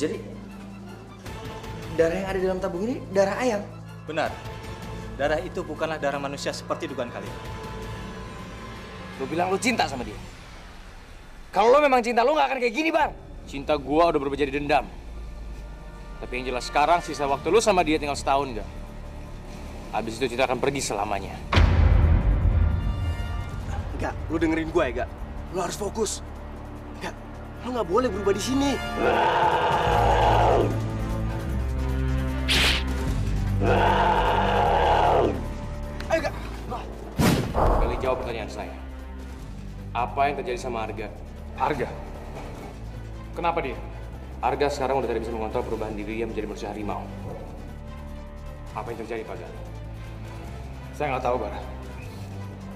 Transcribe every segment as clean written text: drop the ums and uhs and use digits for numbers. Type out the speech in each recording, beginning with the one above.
Jadi, darah yang ada dalam tabung ini darah ayam? Benar. Darah itu bukanlah darah manusia seperti dugaan kalian. Lo bilang lo cinta sama dia. Kalau lo memang cinta, lo nggak akan kayak gini, Bang. Cinta gua udah berubah jadi dendam. Tapi yang jelas sekarang sisa waktu lo sama dia tinggal setahun, nggak? Habis itu kita akan pergi selamanya. Enggak, lo dengerin gue ya, Gak. Lo harus fokus. Enggak, lo nggak boleh berubah di sini. Ayo, Gak. Kali jawab pertanyaan saya. Apa yang terjadi sama Arga? Arga? Kenapa dia? Arga sekarang udah tidak bisa mengontrol perubahan diri dia menjadi manusia harimau. Apa yang terjadi, Pak Gal? Saya nggak tahu, Bara.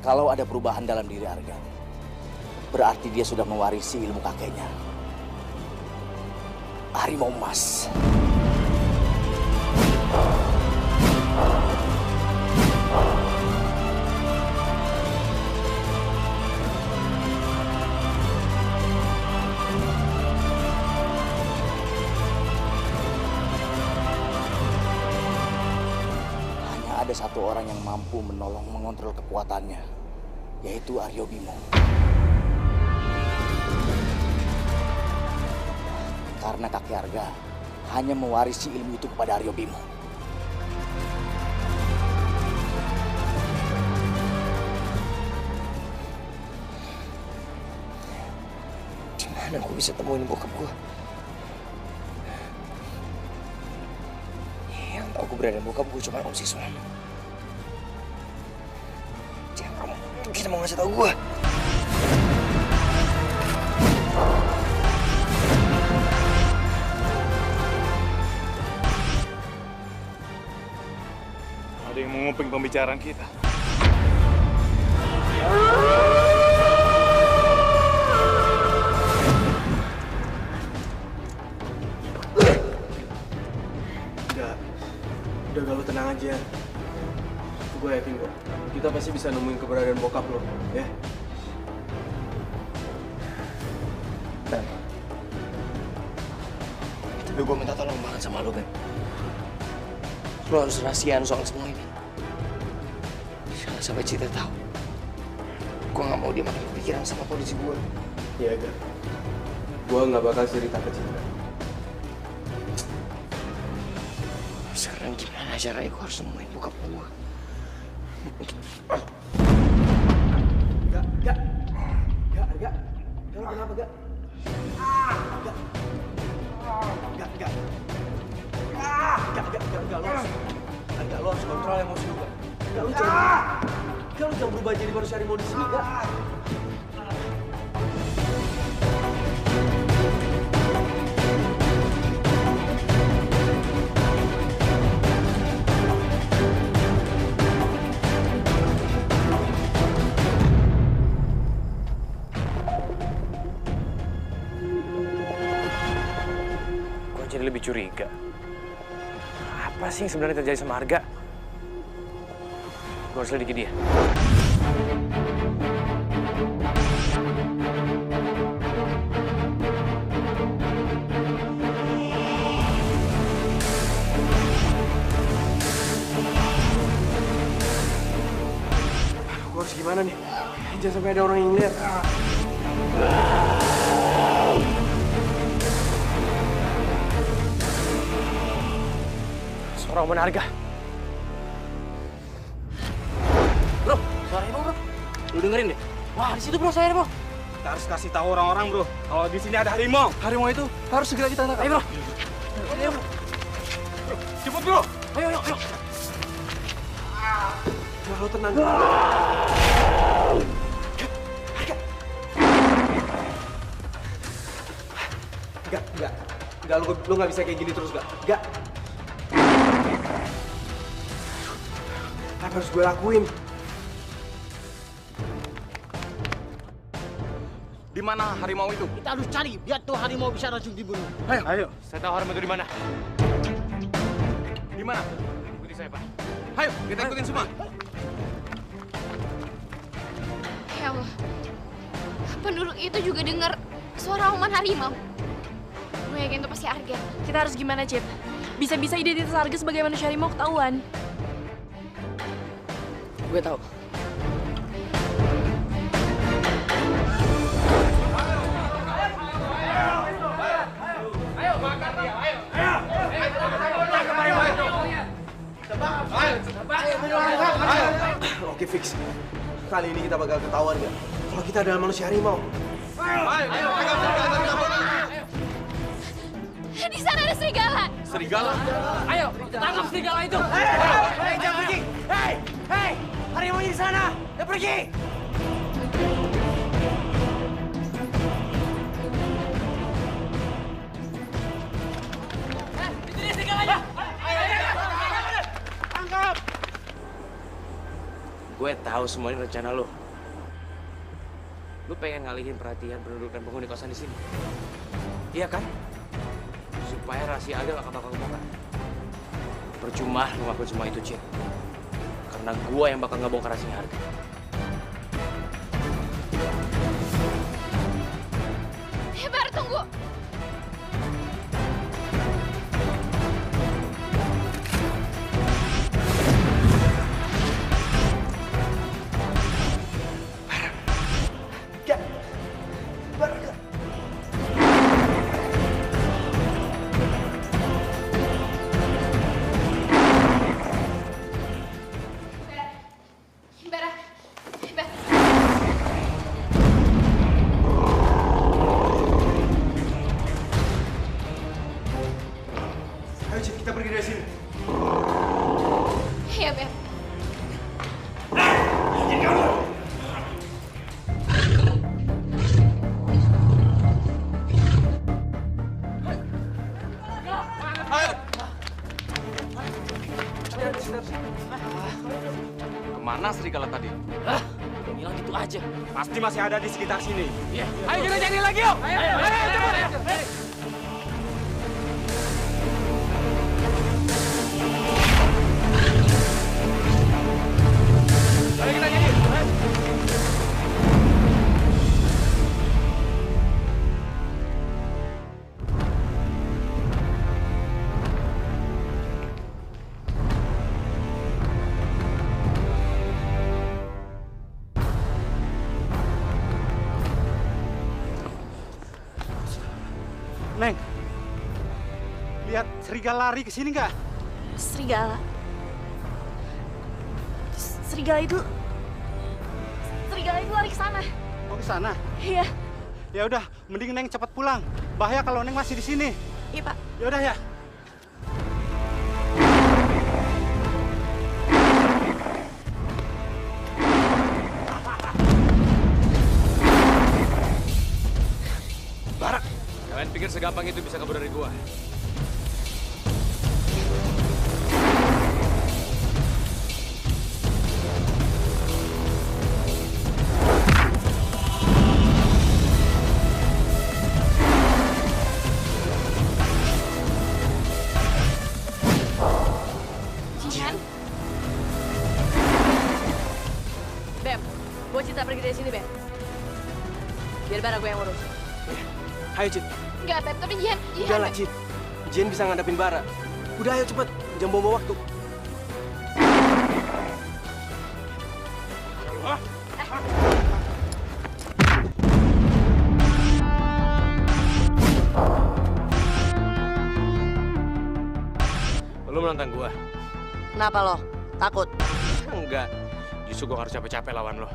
Kalau ada perubahan dalam diri Arga, berarti dia sudah mewarisi ilmu kakeknya. Harimau emas. Ada satu orang yang mampu menolong mengontrol kekuatannya, yaitu Aryo Bimo. Karena kakek Arga hanya mewarisi ilmu itu kepada Aryo Bimo. Di mana aku bisa temuin bokap gue? Yang tahu keberadaan bokap gue cuma Om Siswan. Jangan mungkin mau ngasih tahu gue. Ada yang menguping pembicaraan kita. Udah Gak, lo tenang aja. Gue yakin kok, kita pasti bisa nemuin keberadaan bokap lo, ya? Ben, tapi gue minta tolong banget sama lo, Ben. Lo harus rahasiaan soal semua ini. Jangan sampai Cita tahu. Gue nggak mau dia makin kepikiran sama kondisi gue. Iya, Gak. Gue nggak bakal cerita ke Cita. Sekarang gimana caranya gue harus nemuin bokap gue? Gak. Lo kenapa, Gak? Gak, lo harus kontrol emosi lo, Gak. Gak, lo jangan berubah jadi manusia harimau di sini, Gak. Jadi lebih curiga. Apa sih yang sebenarnya terjadi sama Arga? Gue harus selidiki dia. Gue harus gimana nih? Jangan sampai ada orang yang lihat. Roman Arga. Bro, suaranya bro. Lu dengerin deh. Wah, di situ bro, saya bro. Kita harus kasih tahu orang-orang, bro, kalau di sini ada harimau. Harimau itu harus segera kita tangkap. Ayo bro. Ayo, bro. Cepet, bro. Ayo. Nah, lo tenang. Enggak, lo nggak bisa kayak gini terus, Gak. Apa harus gue lakuin? Di mana harimau itu? Kita harus cari, biar tuh harimau bisa langsung dibunuh. Ayo. Saya tahu harimau itu di mana. Di mana? Ikuti saya, Pak. Ayo, kita ikutin semua. Ya Allah, penduduk itu juga dengar suara oman harimau. Gue yakin itu pasti Arga. Kita harus gimana, Cip? Bisa-bisa identitas Arga sebagai manusia harimau ketahuan. Gue tahu. Oke, fix. Kali ini kita bakal ketahuan nggak? Kalau kita adalah manusia harimau. Di sana ada serigala. Serigala? Ayo, tangkap serigala itu. Hei, jangan pergi! Hei, harimau di sana! Udah pergi! Itu dia serigalanya. Gue tahu semua ini rencana lo. Lu pengen ngalihin perhatian penduduk dan penghuni kosan di sini. Iya kan? Supaya rahasia Arga gak bakal kebongkar. Percuma lu ngakuin semua itu, Cid. Karena gua yang bakal ngebongkar rahasia Arga. Bar, tunggu. Ayo, Cip, kita pergi dari sini. Iya, Beb. Kemana serigala tadi? Hah? Hilang gitu aja. Pasti masih ada di sekitar sini. Iya. Ayo kita cari lagi yuk. Ayo, cepet. Ayo kita cari. Neng, lihat serigala lari ke sini nggak? Serigala. Serigala itu lari ke sana. Mau ke sana? Iya. Ya udah, mending Neng cepat pulang. Bahaya kalau Neng masih di sini. Iya, Pak. Ya udah ya. Kalian pikir segampang itu bisa kabur dari gua? Jihan. Beb, gue Cita pergi dari sini, Beb. Biar barang gue yang urus. Ayo, Cip. Enggak, Beb, tapi Jihan. Udahlah, Cip. Jen bisa ngadapin Bara. Udah, ayo cepet. Jangan bawa waktu. Lu menantang gua? Kenapa lo? Takut? Enggak. Justru gua harus capek-capek lawan lo.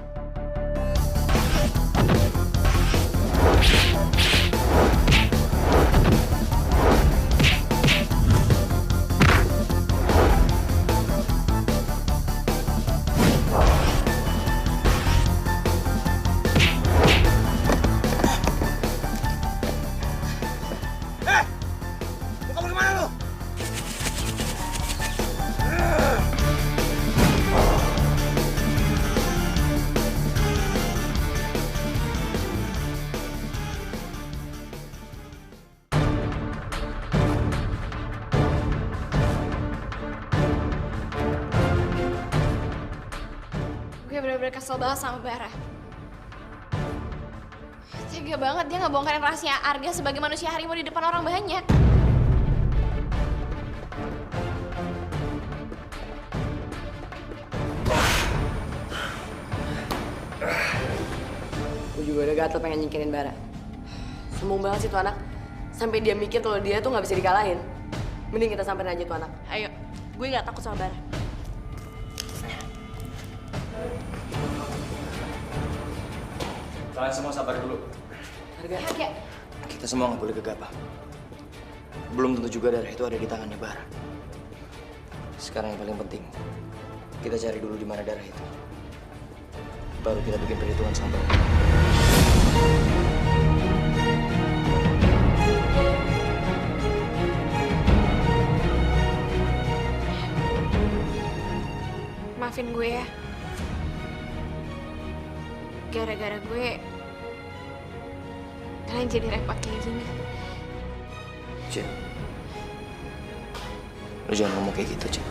Gue bener-bener kesel banget sama Bara. Tapi Tega banget dia nggak bongkarin rahasia Arga sebagai manusia harimau di depan orang banyak. Gue juga udah gatel pengen nyingkirin Bara. Sombong banget sih tuh anak. Sampai dia mikir kalau dia tuh nggak bisa dikalahin. Mending kita samperin aja tuh anak. Ayo, gue nggak takut sama Bara. Kalian semua sabar dulu. Harga. Kita semua nggak boleh gegabah. Belum tentu juga darah itu ada di tangannya Bara. Sekarang yang paling penting, kita cari dulu di mana darah itu. Baru kita bikin perhitungan sama Bara. Maafin gue ya. Gara-gara gue, kalian jadi repot kayak gini. Cin, lu jangan ngomong kayak gitu, Cin.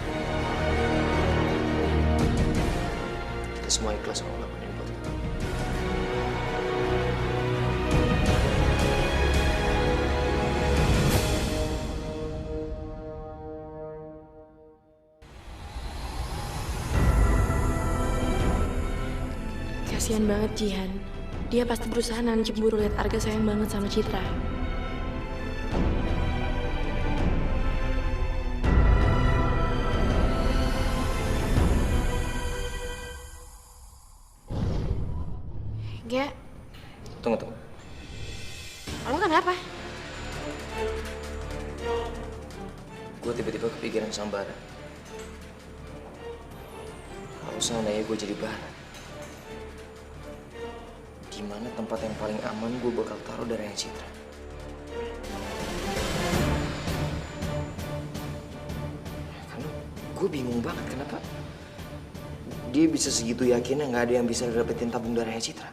Kita semua ikhlas kalau ngelakuin ini buat kita. Kasian banget Jihan. Dia pasti berusaha nahan cemburu lihat Arga sayang banget sama Citra. Gak, Tunggu. lo kenapa? Gue tiba-tiba kepikiran sama Bara. Kalau seandainya gue jadi Bara, di mana tempat yang paling aman gue bakal taruh darahnya Citra? Karena gue bingung banget kenapa dia bisa segitu yakinnya nggak ada yang bisa dapetin tabung darahnya Citra.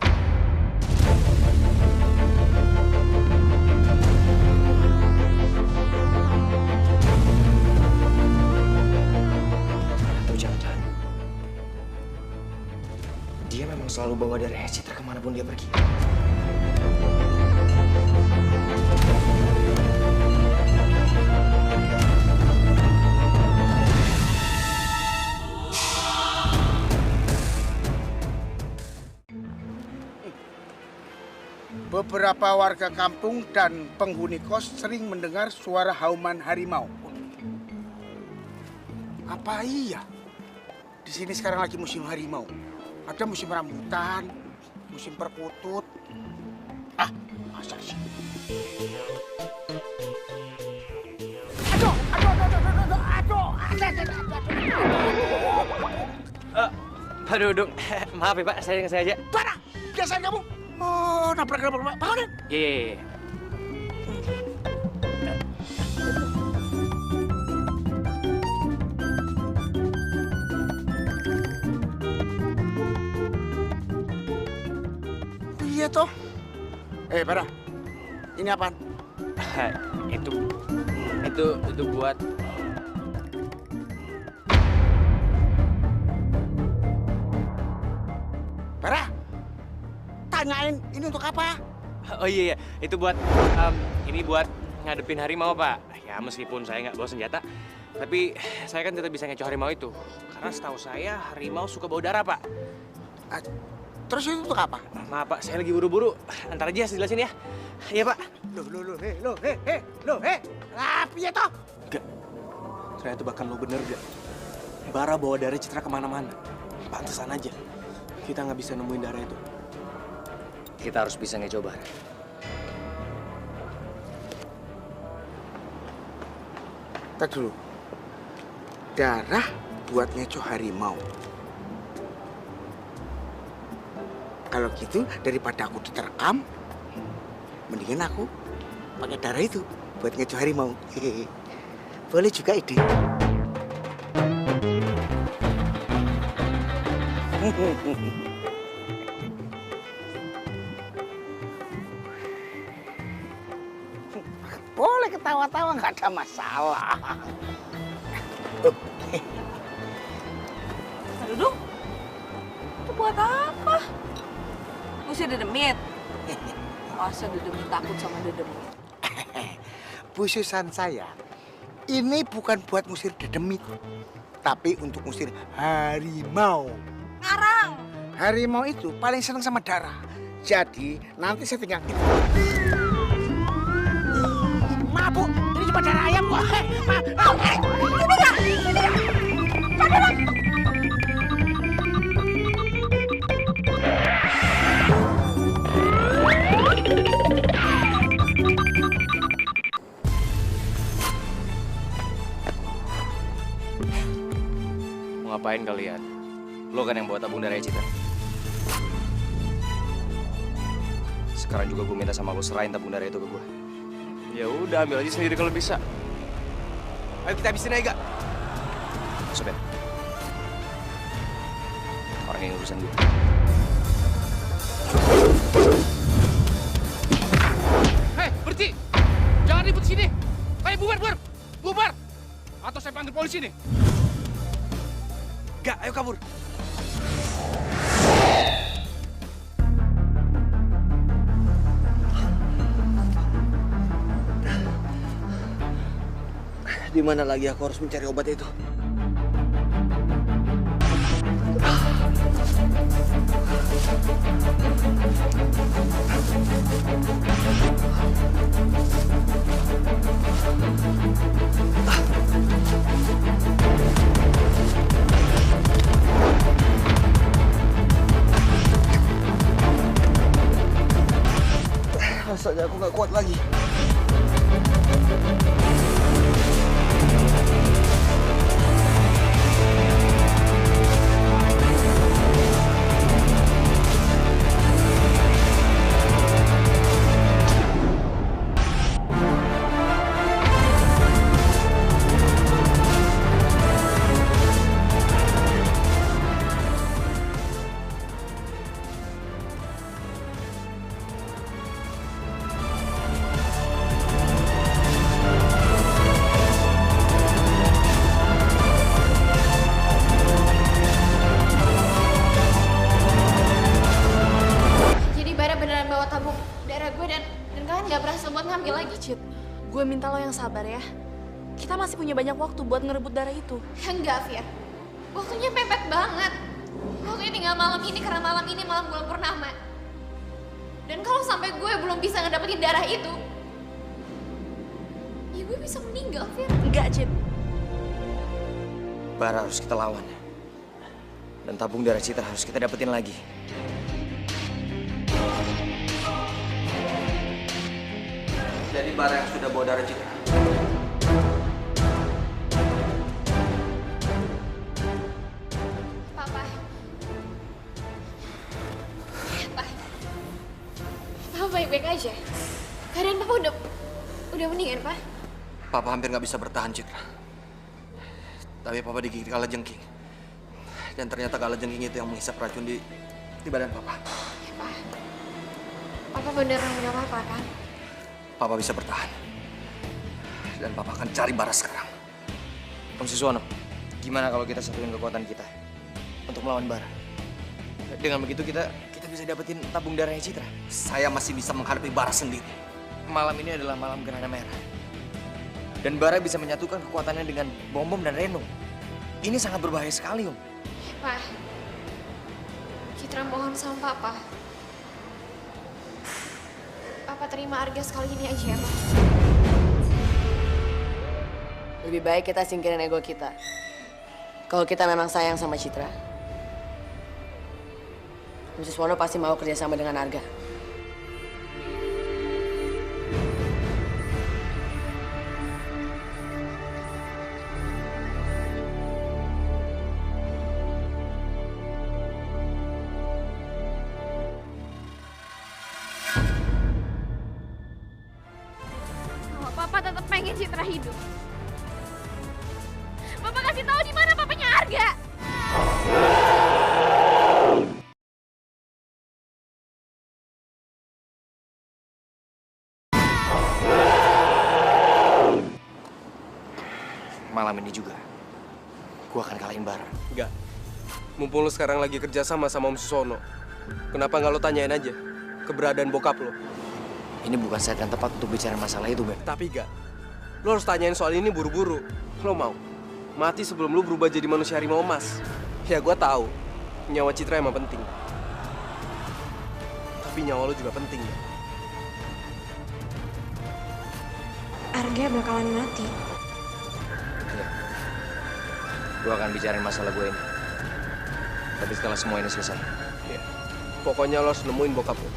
Atau jangan-jangan dia memang selalu bawa darahnya Citra kemanapun dia pergi. Beberapa warga kampung dan penghuni kos sering mendengar suara hauman harimau. Apa iya? Di sini sekarang lagi musim harimau. Ada musim rambutan, musim perkutut. Ah, masa sih? Pak Dudung, maaf ya Pak, saya sengaja. Parah, biasa kamu. Oh, nabrak. Bangunin. Iya. Iya toh. Bara, ini apaan? Itu buat Bara, tanyain ini untuk apa? Oh iya, itu buat ini buat ngadepin harimau Pak. Ya meskipun saya nggak bawa senjata, tapi saya kan tetap bisa ngecoh harimau itu. Karena setahu saya harimau suka bau darah Pak. Terus itu untuk apa? Maaf Pak, saya lagi buru-buru. Antar aja dijelasin ya. Iya Pak. Loh, apa ya toh? Gak. Ternyata bahkan lo bener gak? Bara bawa darah Citra kemana-mana. Pantesan aja. Kita nggak bisa nemuin darah itu. Kita harus bisa ngecoba. Tadi dulu. Darah buat ngecoh harimau. Kalau gitu, daripada aku diterkam, mendingan aku pakai darah itu buat ngecoh harimau. Hehehe. Boleh juga ide. Boleh ketawa-tawa, nggak ada masalah. Duduk. Itu buat apa? Mesti ada demit. Masa Dedemi takut sama Dedemi? Bu Susan sayang, ini bukan buat ngusir Dedemit, tapi untuk ngusir harimau. Ngarang! Harimau itu paling senang sama Dara. Jadi nanti saya tinggal gitu. Maaf Bu, ini cuma darah ayam kok. Mau ngapain kalian? Lo kan yang bawa tabung darah Citra. Sekarang juga gue minta sama lo serahin tabung darah itu ke gue. Ya udah, ambil aja sendiri kalau bisa. Ayo kita habisin aja, Gak. Sobat. Orang yang urusan gue. Hei, berhenti! Jangan ribut sini! Ayo bubar! Bubar! Atau saya panggil polisi nih. Gak, ayo kabur. Di mana lagi aku harus mencari obat itu? Rasanya aku nggak kuat lagi. Gue minta lo yang sabar ya. Kita masih punya banyak waktu buat ngerebut darah itu. Enggak, Fir. Waktunya mepet banget. Waktunya tinggal malam ini karena malam ini malam bulan purnama. Dan kalau sampai gue belum bisa ngedapetin darah itu, ya gue bisa meninggal, Fir. Enggak, Cid. Bara harus kita lawan. Dan tabung darah Citra harus kita dapetin lagi. Jadi Bara yang sudah bawa darah Citra. Papa. Papa baik-baik aja. Keadaan Papa udah mendingan, Pak? Papa hampir nggak bisa bertahan, Citra. Tapi Papa digigit kalajengking. Dan ternyata kalajengking itu yang menghisap racun di badan Papa. Ya, Pak. Papa beneran udah apa-apa, kan? Papa bisa bertahan. Dan Papa akan cari Bara sekarang. Om Suswono, gimana kalau kita satuin kekuatan kita untuk melawan Bara? Dengan begitu kita bisa dapetin tabung darahnya Citra. Saya masih bisa menghadapi Bara sendiri. Malam ini adalah malam gerhana merah. Dan Bara bisa menyatukan kekuatannya dengan Bom-Bom dan Reno. Ini sangat berbahaya sekali, Om. Pak, Citra mohon sama Papa. Papa terima Arga sekali ini aja ya, Pak. Lebih baik kita singkirin ego kita. Kalau kita memang sayang sama Citra, Om Suswono pasti mau kerjasama dengan Arga. Kalau Papa tetap pengen Citra hidup, Papa kasih tahu di mana papanya Arga. Malam ini juga, gua akan kalahin Bara. Enggak. Mumpung lo sekarang lagi kerja sama Om Suswono, kenapa nggak lo tanyain aja keberadaan bokap lo? Ini bukan saat yang tepat untuk bicara masalah itu, Beb. Tapi gak, lo harus tanyain soal ini buru-buru. Lo mau mati sebelum lo berubah jadi manusia harimau emas? Ya gue tahu, nyawa Citra emang penting. Tapi nyawa lo juga penting ya. Arga bakalan mati. Iya. Gue akan bicarain masalah gue ini. Tapi setelah semua ini selesai. Iya. Pokoknya lo harus nemuin bokap lo.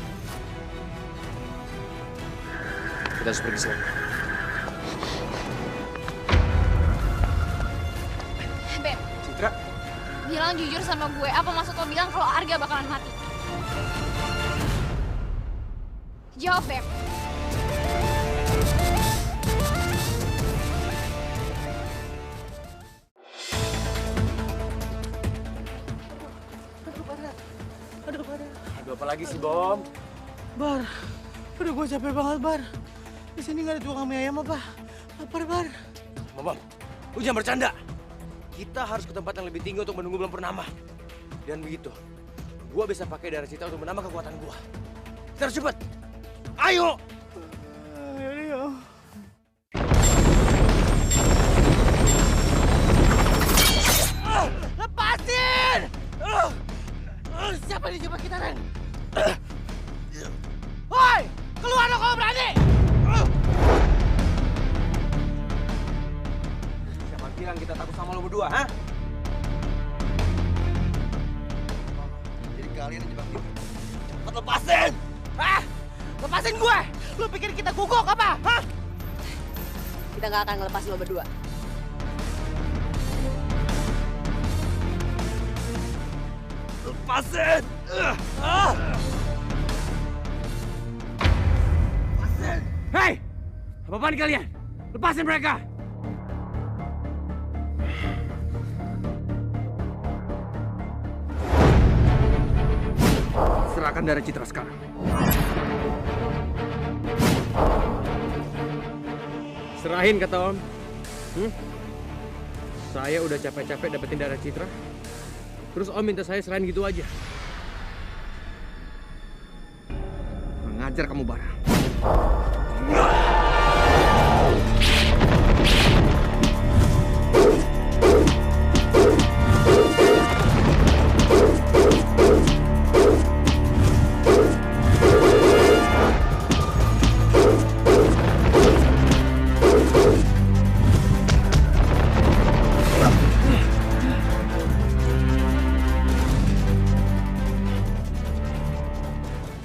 Kita harus pergi sekarang. Beb, Citra, bilang jujur sama gue, apa maksud lo bilang kalau Arga bakalan mati? Jawab, Beb. Aduh, apa lagi sih, Bom? Bar, udah gue capek banget, Bar. Di sini nggak ada tukang mie ayam apa? Lapar, Bar. Bom, lu jangan bercanda. Kita harus ke tempat yang lebih tinggi untuk menunggu bulan purnama. Dan begitu, gua bisa pakai darah Citra untuk menambah kekuatan gua. Kita harus cepet. Ayo! Ayo. Lepasin! Siapa yang dijebak kita, Ren? Woi! Keluar lo kalau berani! Siapa bilang kita takut sama lo berdua, ha? Jadi kalian yang jebak kita. Cepet lepasin! Hah? Lepasin gue! Lu pikir kita guguk apa? Hah? Kita nggak akan ngelepas lo berdua. Lepasin! Hei! Apa-apaan kalian? Lepasin mereka! Serahkan darah Citra sekarang. Serahin, kata Om. Saya udah capek-capek dapetin darah Citra. Terus Om minta saya serahin gitu aja. Mengajar kamu, Bara.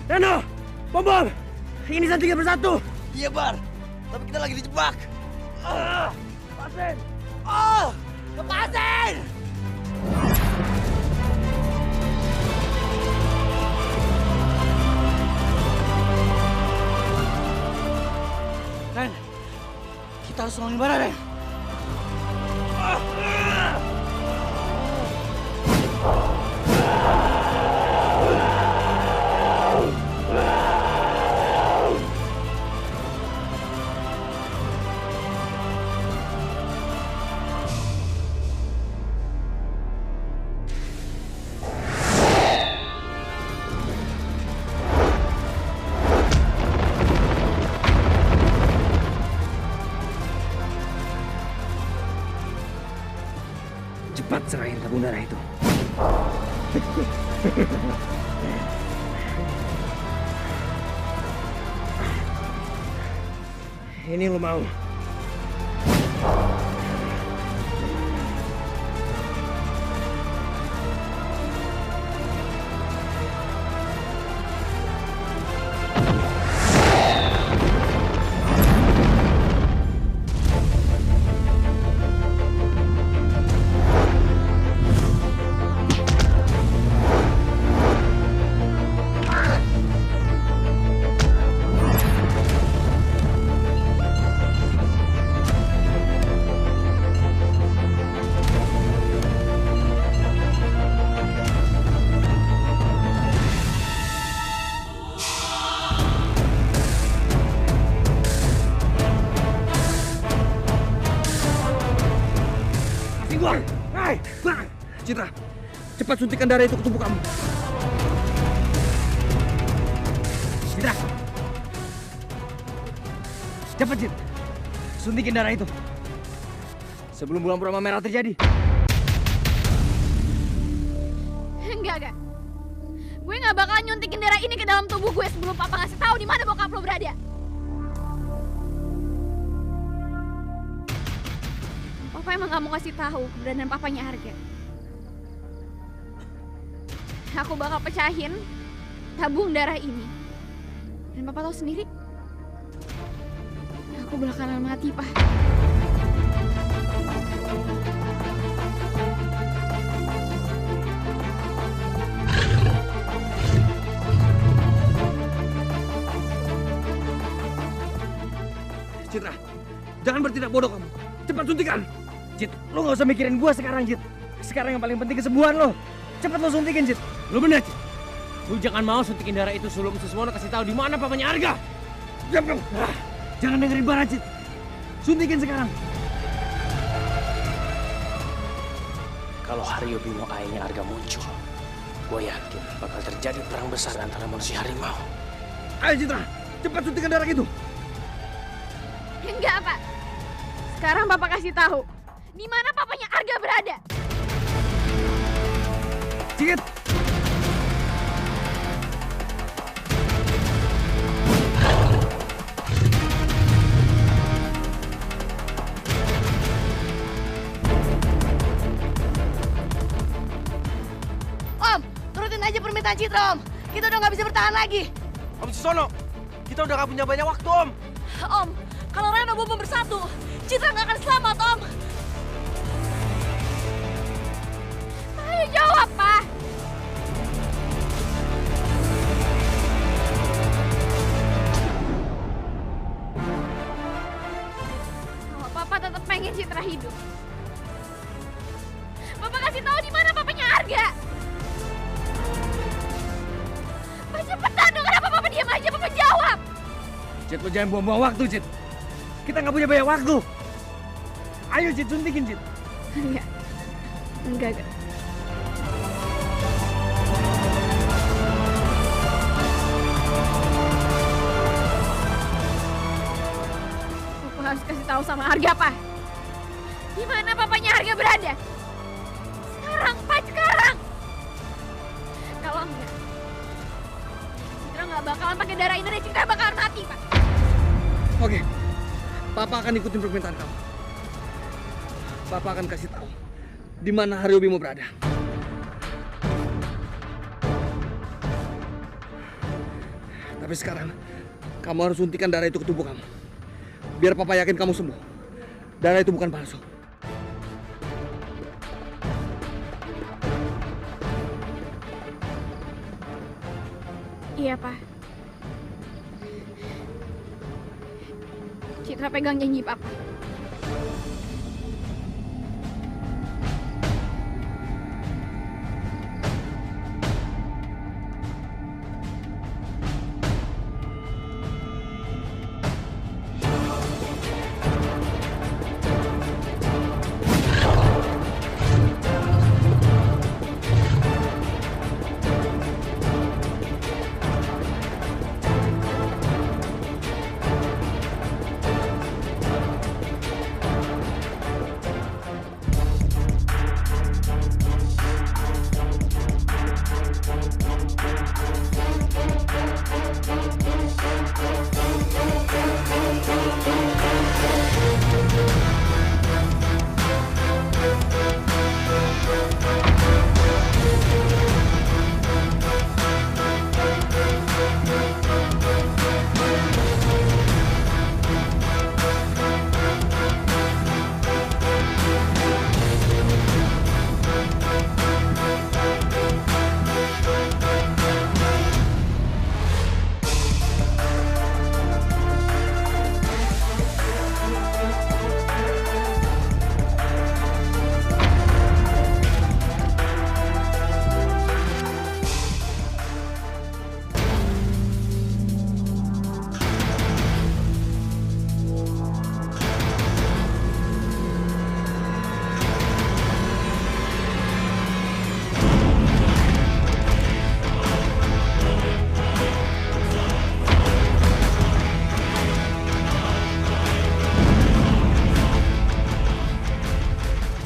Reno! Bom! Ini satu 3 bersatu! Iya, Bar. Tapi kita lagi dijebak. Lepasin! Lepasin! Ren, kita harus nolongin Bara, Ren. Cepat serahin tabung darah itu. Ini lo mau. Hai, Citra, cepat suntikan darah itu ke tubuh kamu. Citra, Cepet, Cit. Suntikin darah itu. Sebelum bulan purnama merah terjadi. Enggak. Gue nggak bakal nyuntikin darah ini ke dalam tubuh gue sebelum papa ngasih tahu di mana bokap lo berada. Papa emang gak mau kasih tahu keberadaan papanya Arga. Aku bakal pecahin tabung darah ini. Dan papa tahu sendiri, aku bakalan mati, Pak. Citra, jangan bertindak bodoh kamu. Cepat suntikan. Cit, lo gak usah mikirin gua sekarang, Cit. Sekarang yang paling penting kesembuhan lo. Cepat lo suntikin, Cit. Lo bener, Cit. Lu jangan mau suntikin darah itu sebelum Suswono kasih tahu di mana papanya Arga. Diam kamu. Jangan dengerin Bara, Cit. Suntikin sekarang. Kalau Haryo Bimo Ayahnya Arga muncul, gue yakin bakal terjadi perang besar antara manusia harimau. Ayo Citra, cepat suntikan darah itu. Enggak, Pak. Sekarang Bapak kasih tahu di mana papanya Arga berada. Cit. Om, turutin aja permintaan Citra, Om. Kita udah nggak bisa bertahan lagi. Om Suswono, kita udah gak punya banyak waktu, Om. Om, kalau Reno Bobo bersatu, Citra nggak akan selamat, Om. Ayo jawab, Pak. Kalau Papa tetap pengen Citra hidup, Papa kasih tahu di mana papanya Arga. Pak, cepetan dong, kenapa Papa diam aja? Papa jawab. Cit, lo jangan buang-buang waktu, Cit. Kita nggak punya banyak waktu. Ayo, Cit, suntikin, Cit. Enggak. Papa harus kasih tahu sama Arga, Pak. Di mana papanya Arga berada? Sekarang, Pak, sekarang. Kalau enggak, Citra nggak bakalan pakai darah ini dan Citra bakalan mati, Pak. Oke, Papa akan ikutin permintaan kamu. Papa akan kasih tahu di mana Haryo Bimo berada. Tapi sekarang kamu harus suntikan darah itu ke tubuh kamu. Biar Papa yakin kamu sembuh. Darah itu bukan palsu. Iya, Pak. Citra pegang janji Papa.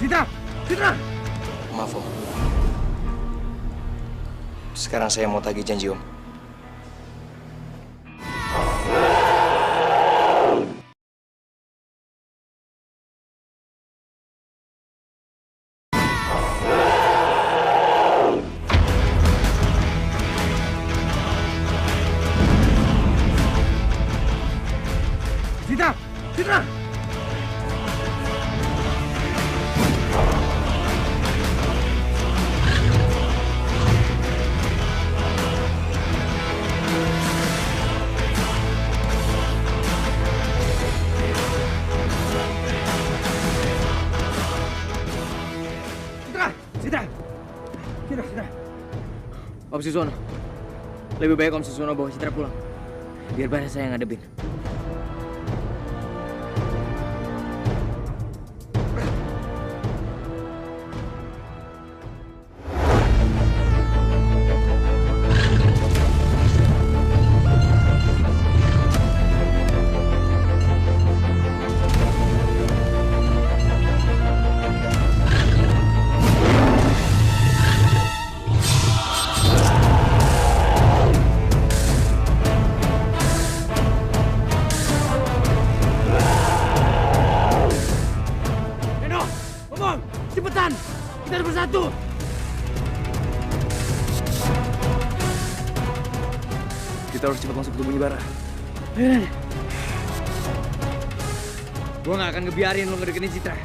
Citra! Citra! Maaf, Om. Sekarang saya mau tagih janji, Om. Citra! Citra! Om Suswono, lebih baik Om Suswono bawa Citra pulang. Biar Bara saya yang ngadepin. Cepetan! Kita harus bersatu! Kita harus cepat masuk ke tubuhnya Bara. Ayo, gua nggak akan ngebiarin lo ngedeketin Citra.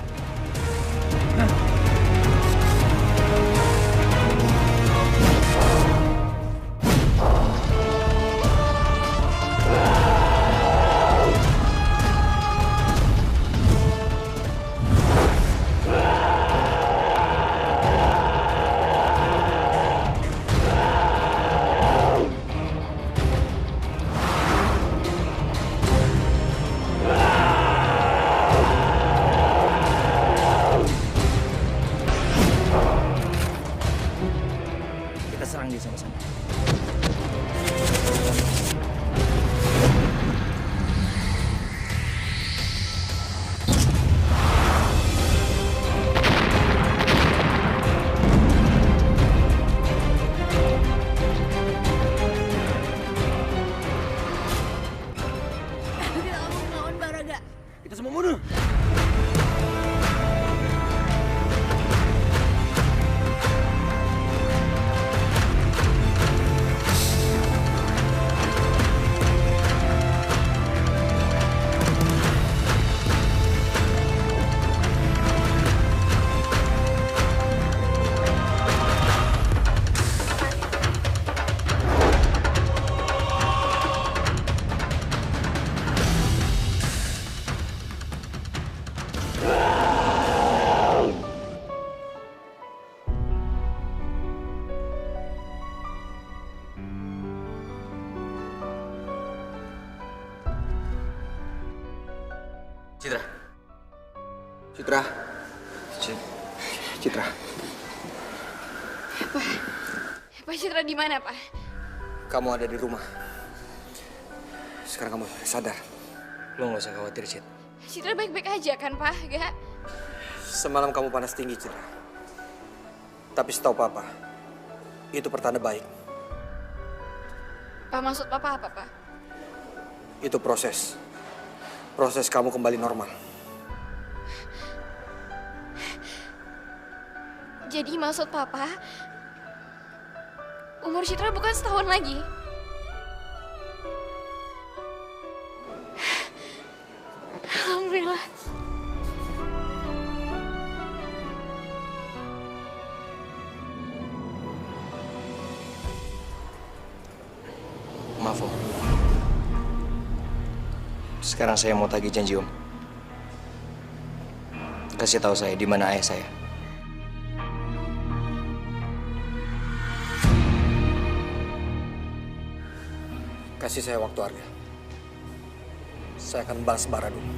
Serang dia sama-sama. Kita mau melawan Baraga. Kita semua bunuh. Citra. Citra. Citra. Pak Citra di mana, Pak? Kamu ada di rumah. Sekarang kamu sadar. Lo nggak usah khawatir, Cit. Citra baik-baik aja kan, Pak? Gak? Semalam kamu panas tinggi, Citra. Tapi setahu Papa, itu pertanda baik. Pak, maksud Papa apa, Pak? Itu proses kamu kembali normal. Jadi maksud Papa, umur Citra bukan setahun lagi. Alhamdulillah. Maaf, Om. Sekarang saya mau tagih janji, Om. Kasih tahu saya di mana ayah saya. Kasih saya waktu, Arga. Saya akan balas Bara dulu.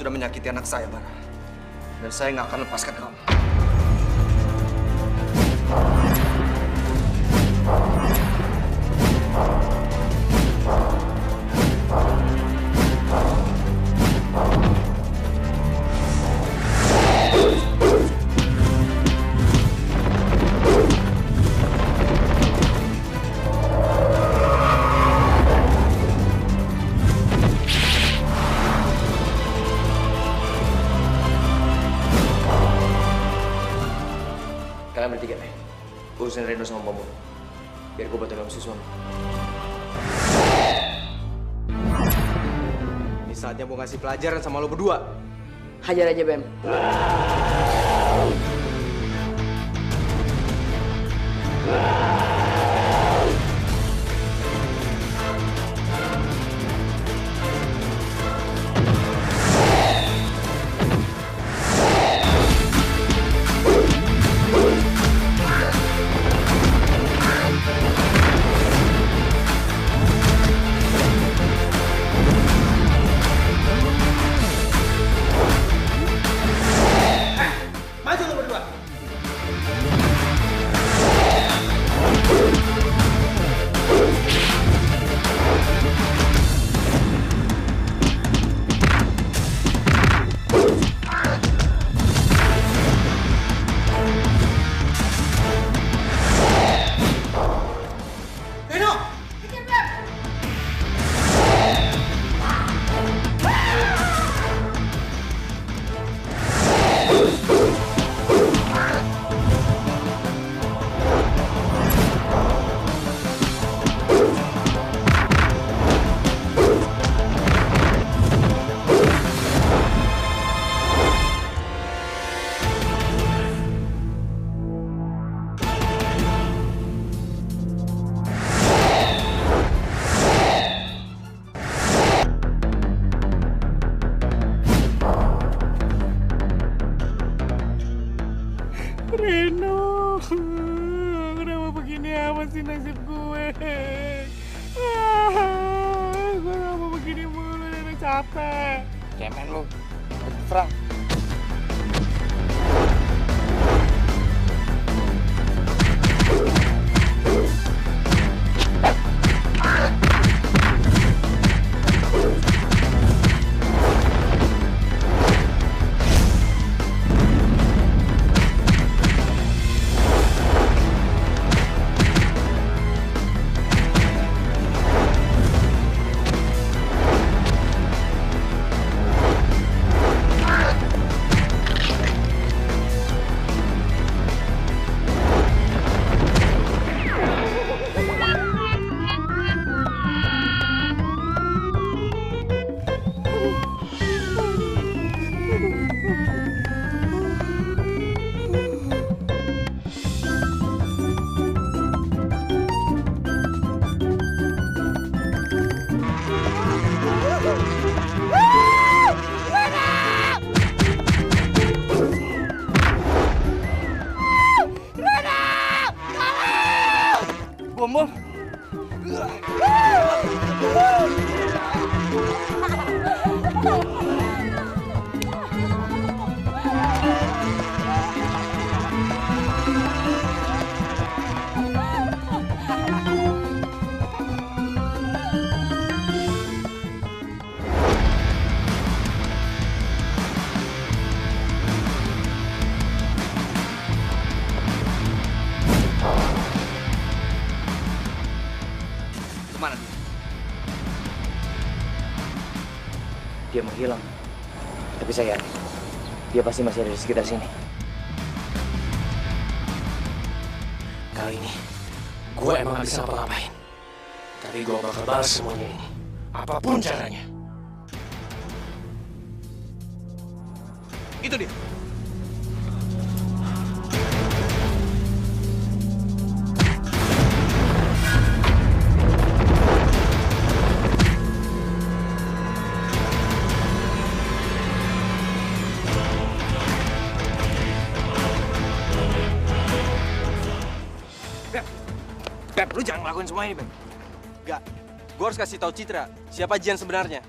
sudah menyakiti anak saya, Bara. Dan saya nggak akan lepaskan kamu. Kalian bertiga nih, urusin Reno sama Bobo. Biar gue bantu kamu si suami. Ini saatnya gue ngasih pelajaran sama lo berdua. Hajar aja, Bem. Maju lo berdua. Reno, kenapa begini amat sih nasib gue? Gue gak mau begini mulu, Reno capek. Cemen lu, Frank. Bom. Kemana dia? Dia menghilang. Tapi saya yakin dia pasti masih ada di sekitar sini. Kali ini gue emang gak bisa ngapa-ngapain. Tapi gue bakal balas semuanya ini. Apapun caranya. Itu dia. Beb, lu jangan ngelakuin semua ini, Beb. Gak, gue harus kasih tahu Citra siapa Jian sebenarnya.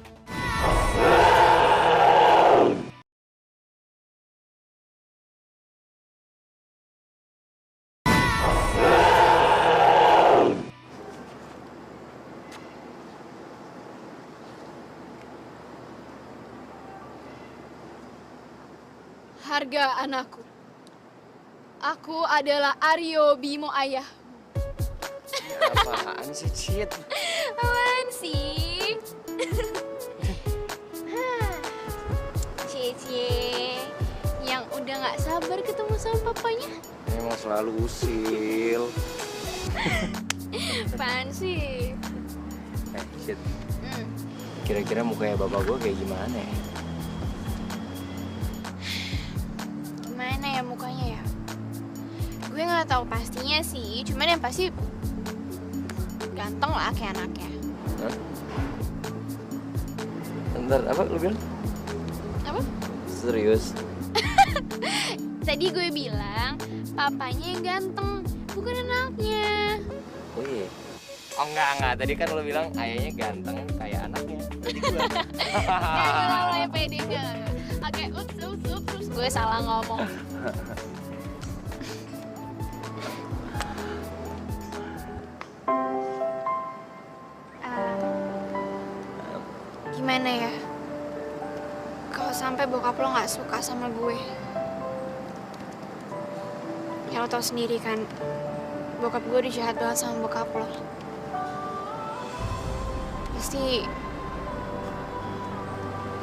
Harga anakku. Aku adalah Aryo Bimo ayah. Apaan sih, Cid? Apaan sih? Cie yang udah gak sabar ketemu sama papanya. Emang selalu usil. Apaan sih? Cid. Kira-kira mukanya bapak gue kayak gimana ya? Gimana ya mukanya ya? Gue gak tahu pastinya sih, cuman yang pasti ganteng lah kayak anaknya. Hah? Bentar, apa lu bilang? Apa? Serius? Tadi gue bilang papanya yang ganteng, bukan anaknya. Oh iya? Oh enggak. Tadi kan lu bilang ayahnya ganteng kayak anaknya. Berarti gue. Jangan mulai pede gak? Oke, ups, gue salah ngomong. Gimana ya? Kalau sampai bokap lo nggak suka sama gue, ya lo tau sendiri kan, bokap gue udah jahat banget sama bokap lo. Pasti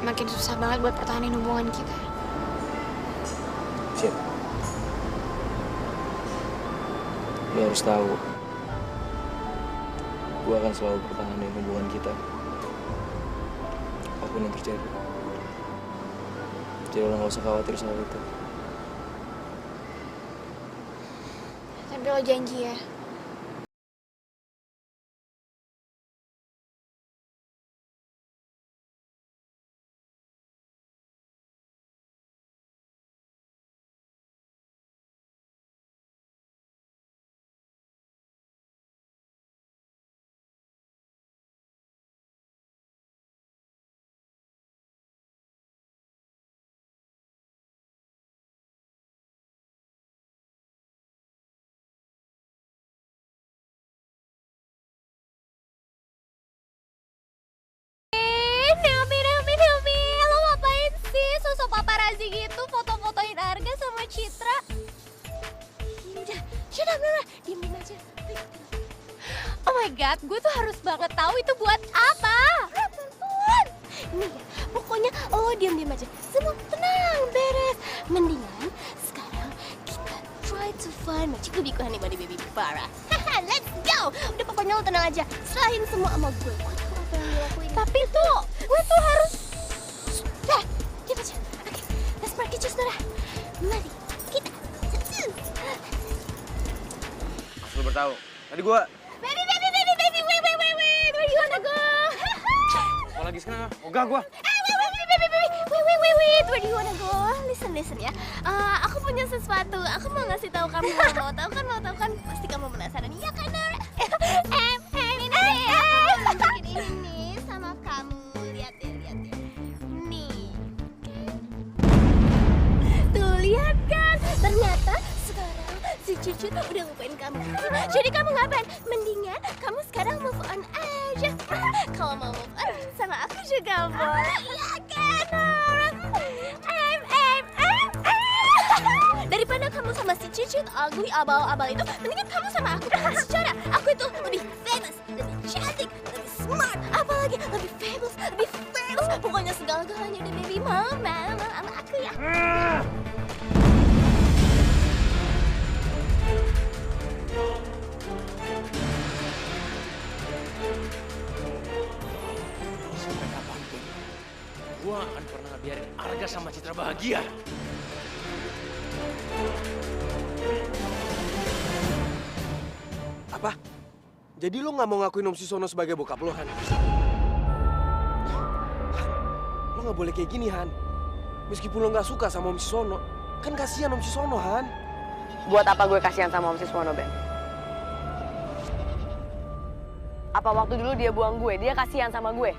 makin susah banget buat pertahanin hubungan kita. Cid, lo harus tahu, gue akan selalu pertahanin hubungan kita. Apapun yang terjadi. Jadi lo gak usah khawatir soal itu. Tapi lo janji ya? Helmi, lo ngapain sih sosok paparazi gitu foto-fotoin Arga sama Citra? Udah, shut up, diem aja. Oh my god, gue tuh harus banget tahu itu buat apa. Ampun. Nih ya, pokoknya lo diem aja. Semua tenang, beres. Mendingan sekarang kita try to find magic baby honey body baby Farah. Let's go. Udah pokoknya lo tenang aja. Serahin semua sama gue. Gue tahu apa yang dilakuin. Tapi tuh, gue tuh harus. Dah, diem aja. Oke, let's pergi saudara. Mari kita. Asal lo bertahu. Tadi gue Baby, wait, where you wanna go? mau lagi sekarang. Ogah gue. Wait, where do you wanna go? Listen ya. Aku punya sesuatu. Aku mau ngasih tahu kamu. Mau tahu kan? Pasti kamu penasaran. Iya kan, Nara? Ini nih sama kamu. Lihat deh. Nih. Tuh, lihat kan? Ternyata sekarang si Cucu tuh udah lupain kamu. Jadi kamu ngapain? Mendingan kamu sekarang move on aja. Kalau mau move on sama aku juga boleh. Iya kan, Nara? Daripada kamu sama si Cicit ugly abal-abal itu, mendingan kamu sama aku. Secara aku itu lebih famous, lebih cantik, lebih smart, apalagi lebih famous. Pokoknya segala-galanya udah baby mama sama aku ya. Sampai kapanpun, gua akan pernah biarin Arga sama Citra bahagia. Apa? Jadi lo nggak mau ngakuin Om Sisono sebagai bokap lo, Han? Lo nggak boleh kayak gini, Han. Meskipun lo nggak suka sama Om Sisono, kan kasihan Om Sisono, Han. Buat apa gue kasihan sama Om Siswono, Ben? Apa waktu dulu dia buang gue, dia kasihan sama gue?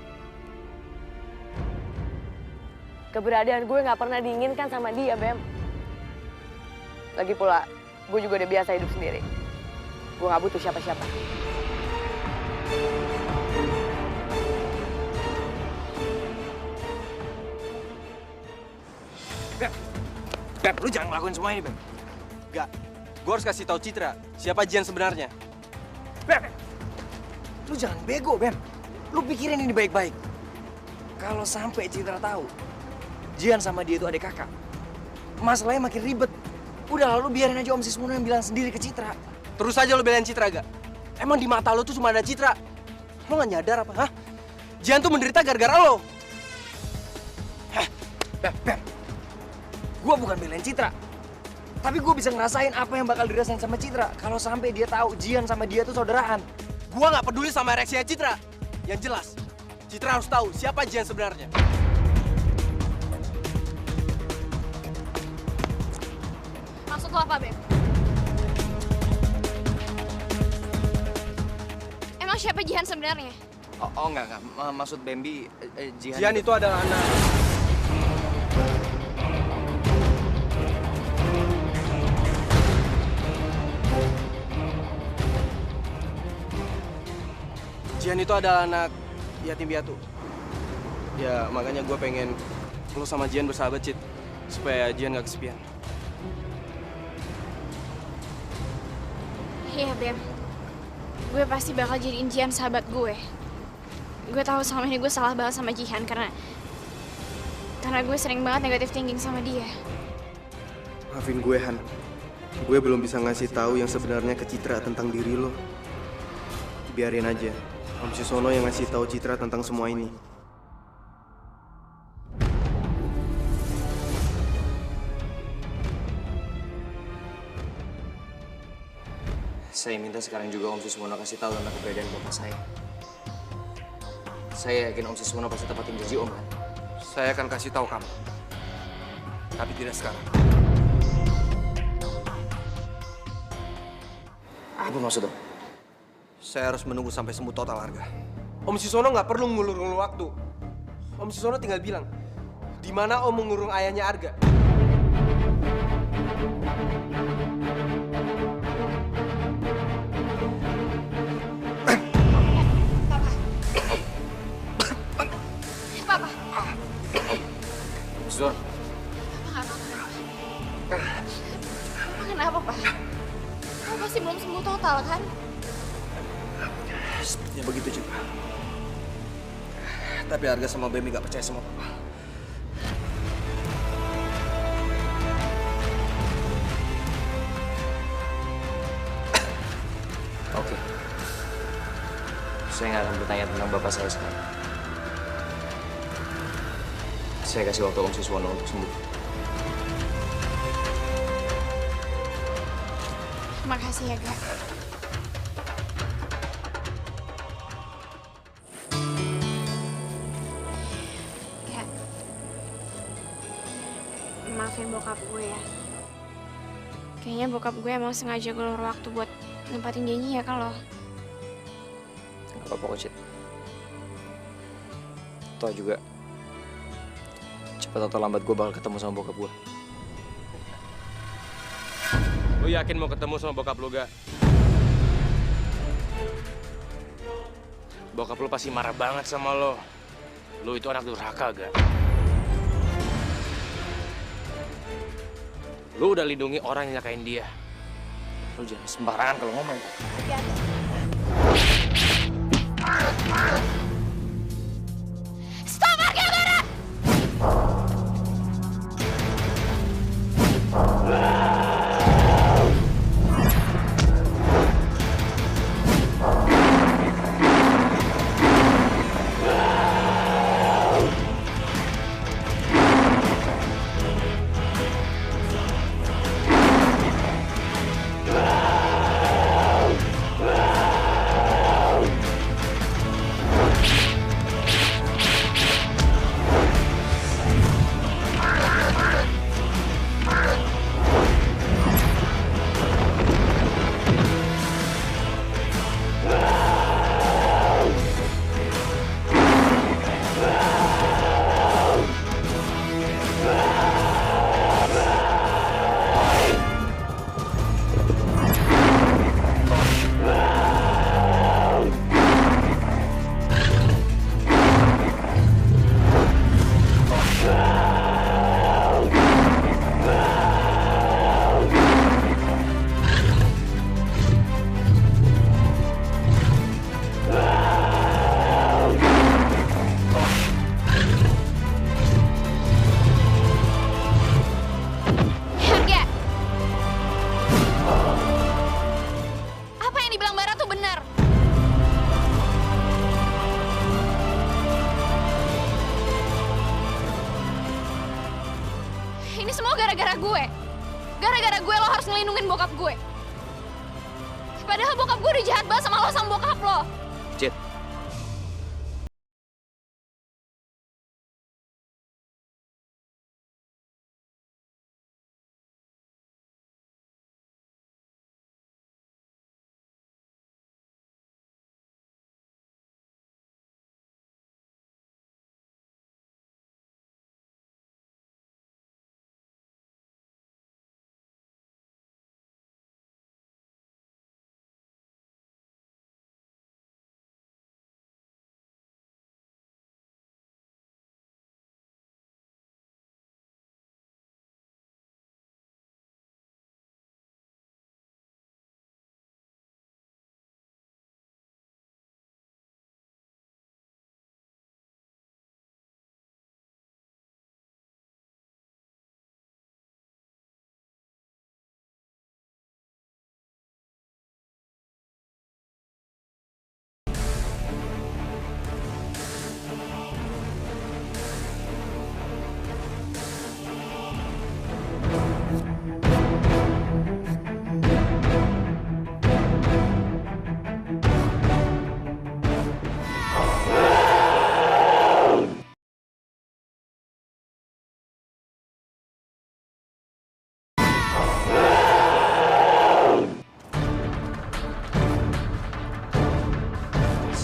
Keberadaan gue nggak pernah diinginkan sama dia, Bem. Lagi pula, gue juga udah biasa hidup sendiri. Gue nggak butuh siapa-siapa. Beb, lu jangan ngelakuin semua ini, Beb. Gak. Gue harus kasih tahu Citra siapa Jihan sebenarnya. Beb, lu jangan bego, Beb. Lu pikirin ini baik-baik. Kalau sampai Citra tahu, Jihan sama dia itu adik kakak, masalahnya makin ribet. Udah lalu biarin aja Om Siswono yang bilang sendiri ke Citra. Terus aja lo belain Citra gak? Emang di mata lo tuh cuma ada Citra. Lo gak nyadar apa? Hah? Jihan tuh menderita gara-gara lo. Beb. Gue bukan belain Citra. Tapi gue bisa ngerasain apa yang bakal dirasain sama Citra kalau sampai dia tahu Jihan sama dia tuh saudaraan. Gue gak peduli sama ereksinya Citra. Yang jelas, Citra harus tahu siapa Jihan sebenarnya. Maksud lo apa, Beb? Emang siapa Jihan sebenarnya? Oh enggak. Maksud Bambi, Jihan... Jihan itu adalah anak... Jihan itu adalah anak yatim piatu. Ya, makanya gue pengen lo sama Jihan bersahabat, Cit. Supaya Jihan gak kesepian. Iya, Beb. Gue pasti bakal jadiin Jihan sahabat gue. Gue tahu selama ini gue salah banget sama Jihan karena gue sering banget negatif thinking sama dia. Maafin gue, Han. Gue belum bisa ngasih tahu yang sebenarnya ke Citra tentang diri lo. Biarin aja. Om Siswono yang ngasih tahu Citra tentang semua ini. Saya minta sekarang juga Om Siswono kasih tahu tentang keberadaan bapak saya. Saya yakin Om Siswono pasti tepatin janji Om, kan? Saya akan kasih tahu kamu. Tapi tidak sekarang. Apa maksud Om? Saya harus menunggu sampai sembuh total, Arga. Om Siswono nggak perlu ngulur-ngulur waktu. Om Siswono tinggal bilang, di mana Om mengurung ayahnya Arga. Papa. Zor. Papa kenapa, Pak? Papa pasti belum sembuh total, kan? Sepertinya begitu juga. Tapi Arga sama Bemi gak percaya sama Papa. Oke. Saya nggak akan bertanya tentang bapak saya sekarang. Saya kasih waktu Om Siswono untuk sembuh. Makasih ya, Kak. Kak, maafin bokap gue ya. Kayaknya bokap gue emang sengaja ngelur waktu buat nempatin janji ya kan lo. Gak apa-apa kok, Cid. Toh juga, cepat atau lambat gue bakal ketemu sama bokap gue. Lu yakin mau ketemu sama bokap lu, gak? Bokap lu pasti marah banget sama lo. Lu itu anak durhaka, gak? Lu udah lindungi orang yang nyakain dia. Lu jangan sembarangan kalau ngomong. Stop, Arga Bara! gara-gara gue. Gara-gara gue lo harus ngelindungin bokap gue. Padahal bokap gue udah jahat banget sama lo sama bokap lo. Cid.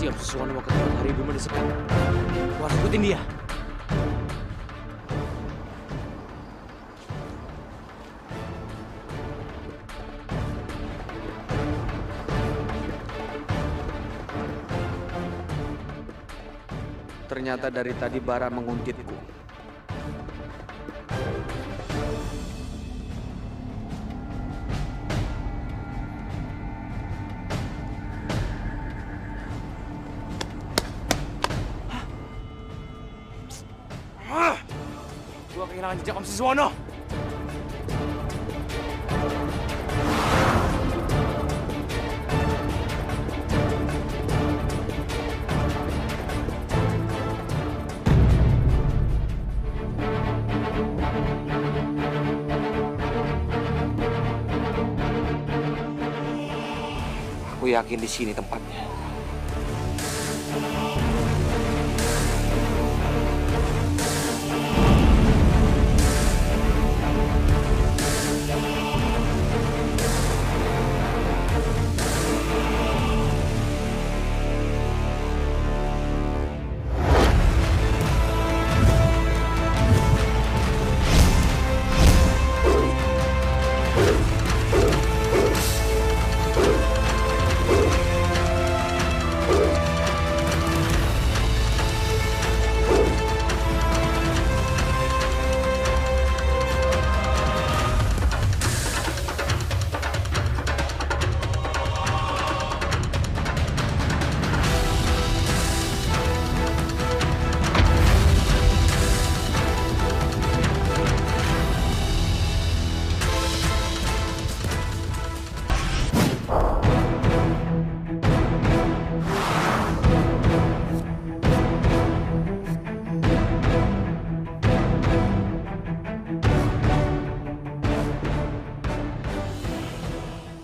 Siap sesuatu mau ketemu hari ibu mendesak. Gua harus ikutin dia. Ternyata dari tadi Bara menguntitku. Gua kehilangan jejak Om Siswono. Aku yakin di sini tempatnya.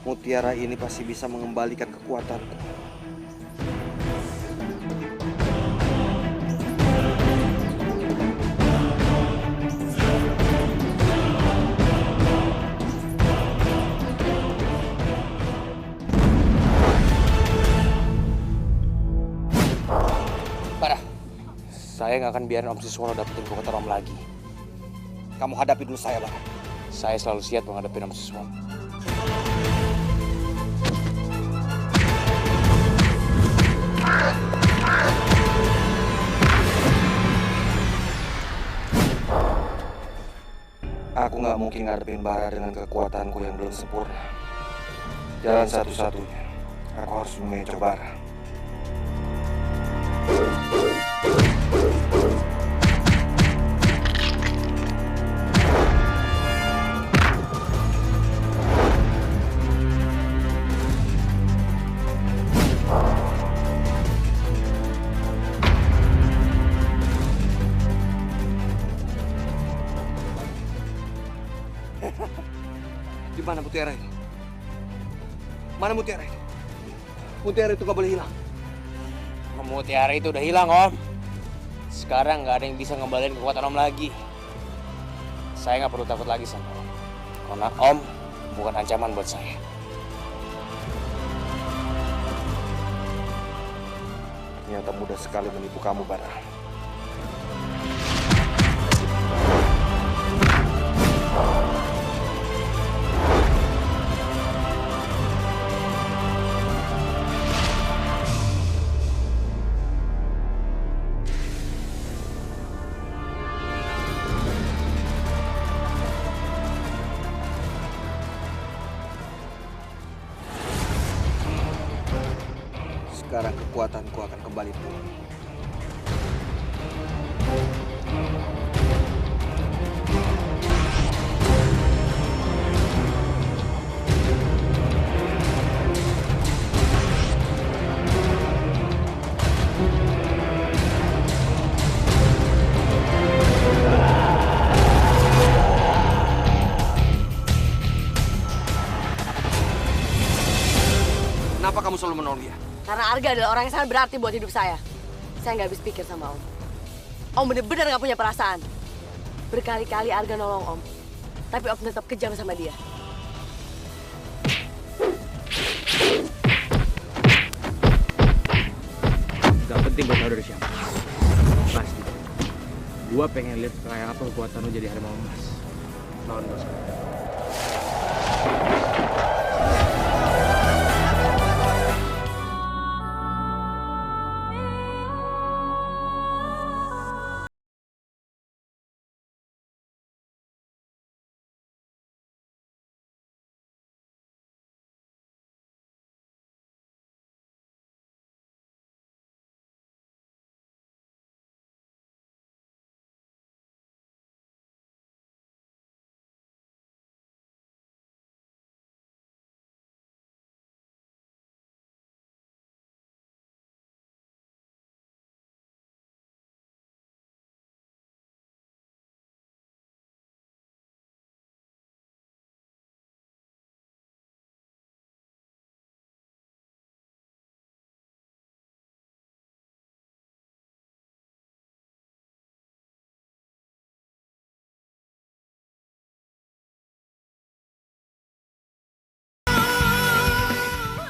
Mutiara ini pasti bisa mengembalikan kekuatanku. Bara, saya nggak akan biarin Om Siswono dapetin kekuatan Om lagi. Kamu hadapi dulu saya, Bara. Saya selalu siap menghadapi Om Siswono. Aku nggak mungkin ngadepin Bara dengan kekuatanku yang belum sempurna. Jalan satu-satunya, aku harus mengecoh Bara. Mana Mutiara itu? Mana Mutiara itu? Mutiara itu gak boleh hilang. Mutiara itu udah hilang, Om. Sekarang nggak ada yang bisa ngembaliin kekuatan Om lagi. Saya nggak perlu takut lagi sama Om. Karena Om bukan ancaman buat saya. Ternyata mudah sekali menipu kamu, Bara. Sekarang kekuatanku akan kembali pulih. Kenapa kamu selalu menolong dia? Karena Arga adalah orang yang sangat berarti buat hidup saya. Saya nggak habis pikir sama Om. Om bener-bener nggak punya perasaan. Berkali-kali Arga nolong Om, tapi Om tetap kejam sama dia. Gak penting gue tahu dari siapa. Pasti. Gue pengen lihat kayak apa kekuatan lo jadi harimau emas. Lawan gue sekarang.